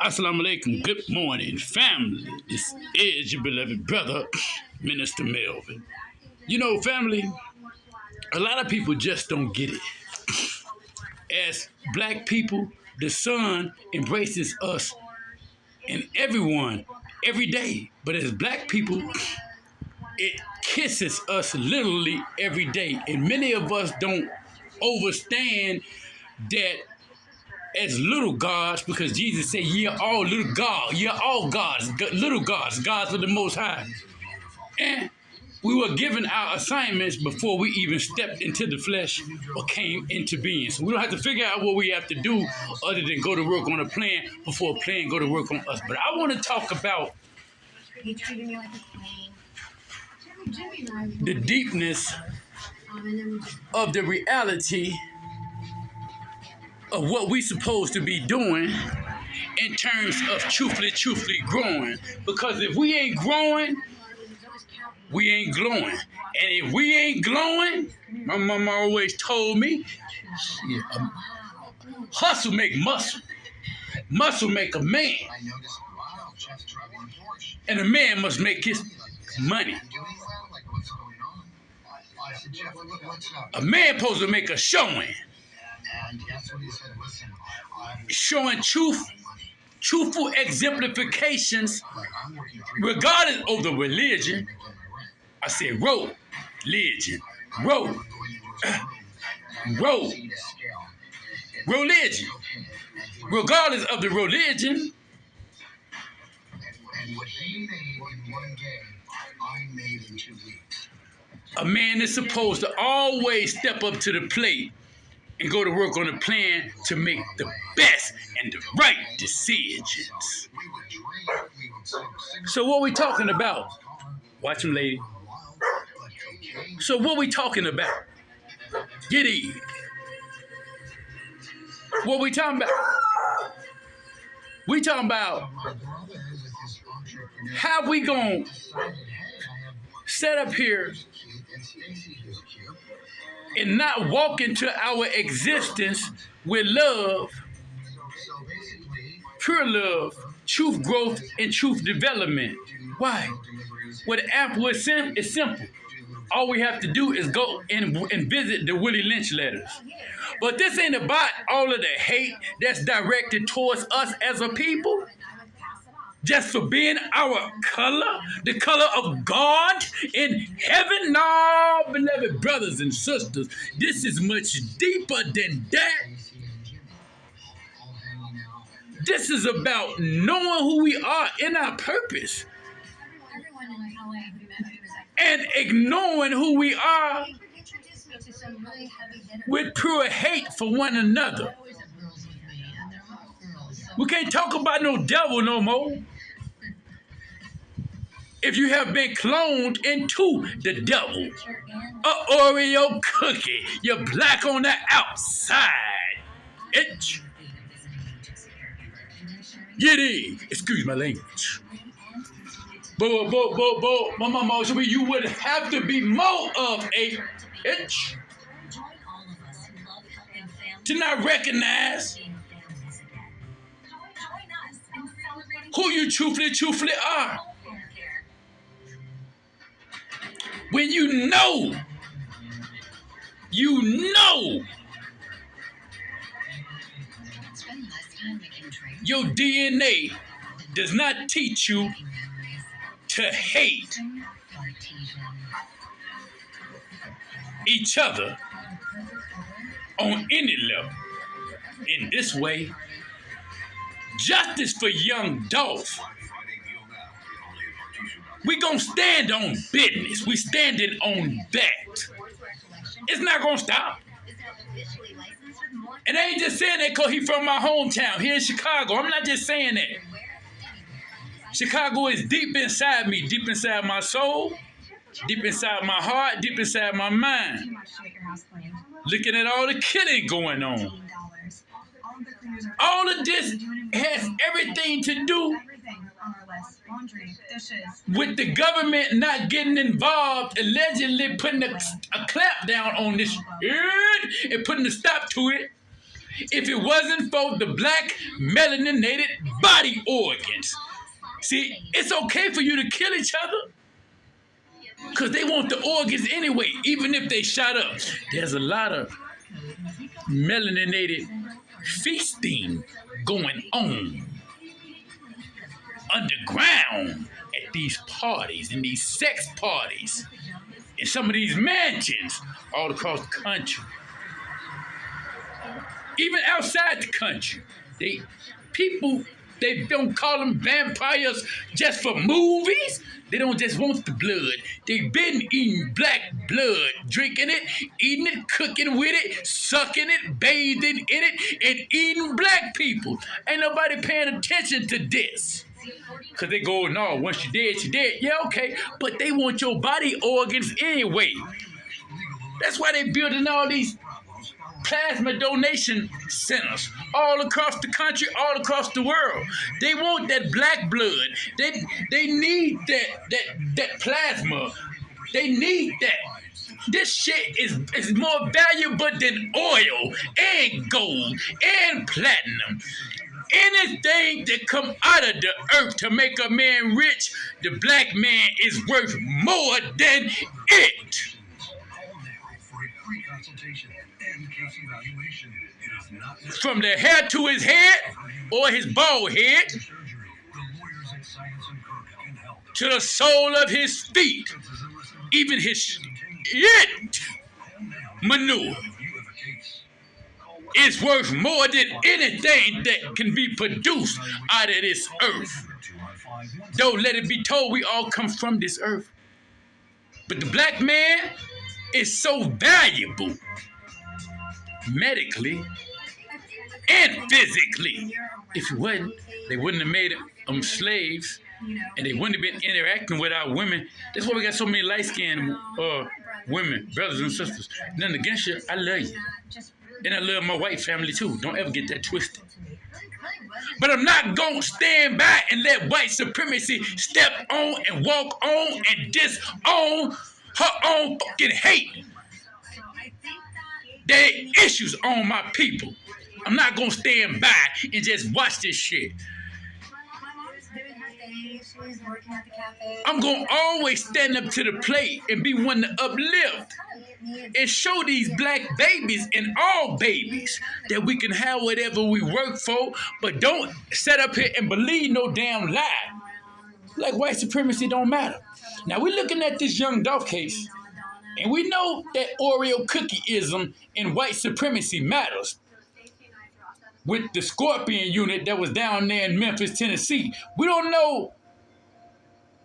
Assalamualaikum. Good morning, family. This is your beloved brother, Minister Melvin. You know, family, a lot of people just don't get it. As black people, the sun embraces us and everyone every day. But as black people, it kisses us literally every day. And many of us don't understand that as little gods, because Jesus said, ye are all little gods, ye are all gods, little gods, gods of the Most High. And we were given our assignments before we even stepped into the flesh or came into being. So we don't have to figure out what we have to do other than go to work on a plan before a plan go to work on us. But I want to talk about the deepness of the reality of what we supposed to be doing in terms of truthfully growing. Because if we ain't growing, we ain't glowing. And if we ain't glowing, my mama always told me, hustle make muscle. Muscle make a man. And a man must make his money. A man supposed to make a showing. Showing truthful exemplifications, regardless of the religion. I said, religion, religion. Regardless of the religion, a man is supposed to always step up to the plate and go to work on a plan to make the best and the right decisions. So what we talking about? Watch him, lady. So what we talking about? Get in. What we talking about? We talking about how we gonna set up here and not walk into our existence with love, pure love, truth growth, and truth development. Why? Well, the answer is simple. All we have to do is go and visit the Willie Lynch letters. But this ain't about all of the hate that's directed towards us as a people. Just for being our color, the color of God in heaven. No, beloved brothers and sisters, this is much deeper than that. This is about knowing who we are in our purpose and ignoring who we are with pure hate for one another. We can't talk about no devil no more. If you have been cloned into the devil, a Oreo cookie, you're black on the outside. Get in. Excuse my language. My mama told me you would have to be more of a itch to not recognize who you truthfully are. When you know your DNA does not teach you to hate each other on any level. In this way, justice for young Dolph. We gonna stand on business. We standing on that. It's not gonna stop. And I ain't just saying that because he's from my hometown here in Chicago. I'm not just saying that. Chicago is deep inside me, deep inside my soul, deep inside my heart, deep inside my mind. Looking at all the killing going on. All of this has everything to do with the government not getting involved, allegedly putting a clap down on this and putting a stop to it. if it wasn't for the black melaninated body organs. See, it's okay for you to kill each other because they want the organs anyway, even if they shot up. There's a lot of melaninated feasting going on underground at these parties and these sex parties in some of these mansions all across the country. Even outside the country, they don't call them vampires just for movies. They don't just want the blood. They've been eating black blood, drinking it, eating it, cooking with it, sucking it, bathing in it, and eating black people. Ain't nobody paying attention to this. Because they go, no, once you're dead, you're dead. Yeah, okay, but they want your body organs anyway. That's why they building all these plasma donation centers all across the country, all across the world. They want that black blood. They need that plasma. They need that. This shit is more valuable than oil and gold and platinum. Anything that come out of the earth to make a man rich, the black man is worth more than it. From the hair to his head, or his bald head, to the sole of his feet, even his shit manure is worth more than anything that can be produced out of this earth. Though let it be told, we all come from this earth. But the black man is so valuable medically and physically. If it wasn't, they wouldn't have made them slaves, and they wouldn't have been interacting with our women. That's why we got so many light-skinned women, brothers and sisters. Nothing against you, I love you. And I love my white family too. Don't ever get that twisted. But I'm not going to stand by and let white supremacy step on and walk on and disown her own fucking hate. There are issues on my people. I'm not going to stand by and just watch this shit. I'm going to always stand up to the plate and be one to uplift and show these black babies and all babies that we can have whatever we work for, but don't set up here and believe no damn lie. Like white supremacy don't matter. Now we're looking at this young Dolph case, and we know that Oreo cookieism and white supremacy matters. With the Scorpion unit that was down there in Memphis, Tennessee. We don't know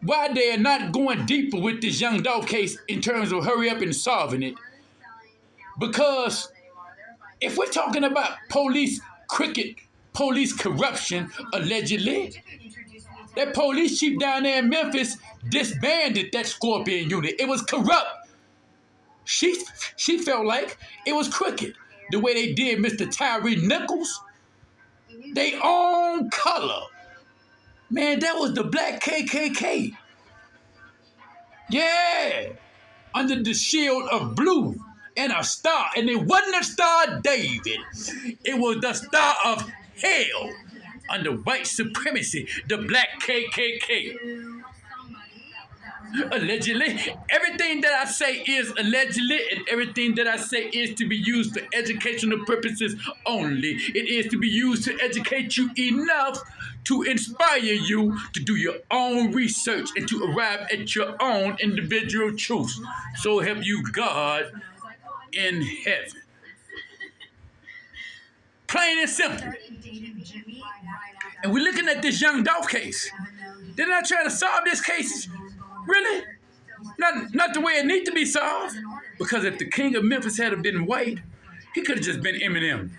why they are not going deeper with this young Dolph case in terms of hurry up and solving it. Because if we're talking about police corruption, allegedly, that police chief down there in Memphis disbanded that Scorpion unit. It was corrupt. She felt like it was crooked. The way they did Mr. Tyre Nichols. They own color. Man, that was the black KKK. Yeah. Under the shield of blue and a star. And it wasn't a Star David. It was the Star of Hell. Under white supremacy, the black KKK. Allegedly. Everything that I say is allegedly, and everything that I say is to be used for educational purposes only. It is to be used to educate you enough to inspire you to do your own research and to arrive at your own individual truths. So help you God in heaven. Plain and simple. And we're looking at this young Dolph case. They're not trying to solve this case. Really? Not the way it needs to be solved. Because if the king of Memphis had been white, he could have just been Eminem.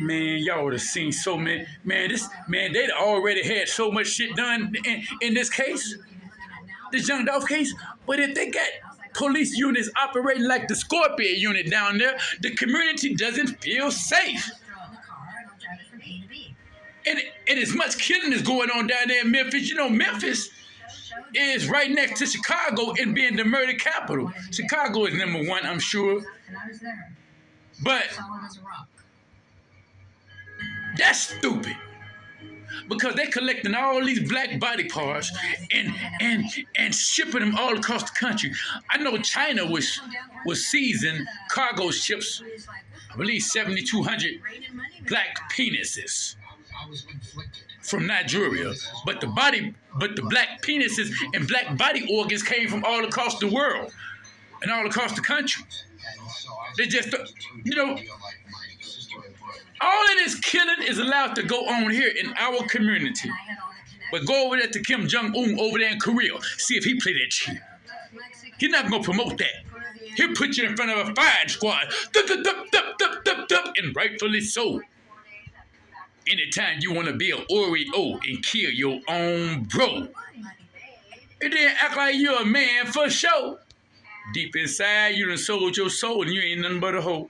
Man, y'all would have seen so many. They'd already had so much shit done in this case. This young Dolph case. But if they got police units operating like the Scorpion unit down there, the community doesn't feel safe. And as much killing is going on down there in Memphis, you know, Memphis is right next to Chicago in being the murder capital. Chicago is number one, I'm sure. But That's stupid. Because they're collecting all these black body parts and shipping them all across the country. I know China was seizing cargo ships, I believe 7,200 black penises from Nigeria. But the black penises and black body organs came from all across the world and all across the country. They just, all of this killing is allowed to go on here in our community. But go over there to Kim Jong-un over there in Korea. See if he play that shit. He's not going to promote that. He'll put you in front of a firing squad. And rightfully so. Anytime you want to be an Oreo and kill your own bro. And then act like you're a man for sure. Deep inside, you done sold your soul and you ain't nothing but a hoe.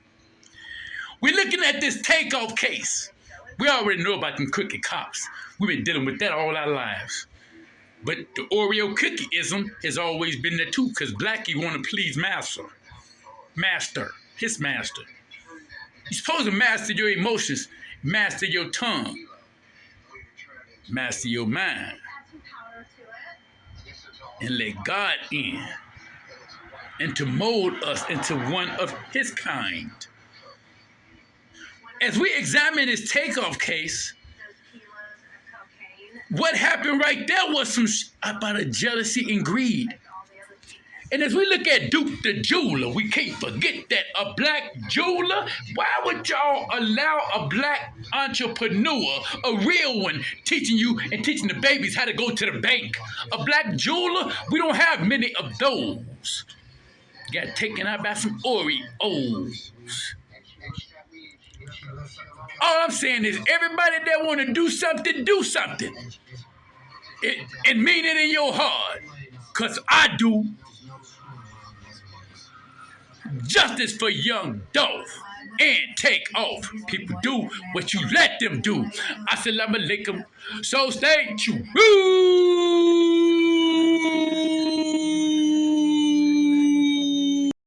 We're looking at this takeoff case. We already know about them cookie cops. We've been dealing with that all our lives. But the Oreo cookieism has always been there too, because Blackie want to please his master. You're supposed to master your emotions, master your tongue, master your mind, and let God in, and to mold us into one of his kind. As we examine this takeoff case, what happened right there was some about a jealousy and greed. And as we look at Duke the jeweler, we can't forget that a black jeweler. Why would y'all allow a black entrepreneur, a real one, teaching you and teaching the babies how to go to the bank? A black jeweler, we don't have many of those. Got taken out by some Oreos. All I'm saying is everybody that want to do something, do something. And mean it in your heart. Because I do. Justice for young Dolph. And take off. People do what you let them do. Assalamu alaikum. So stay true.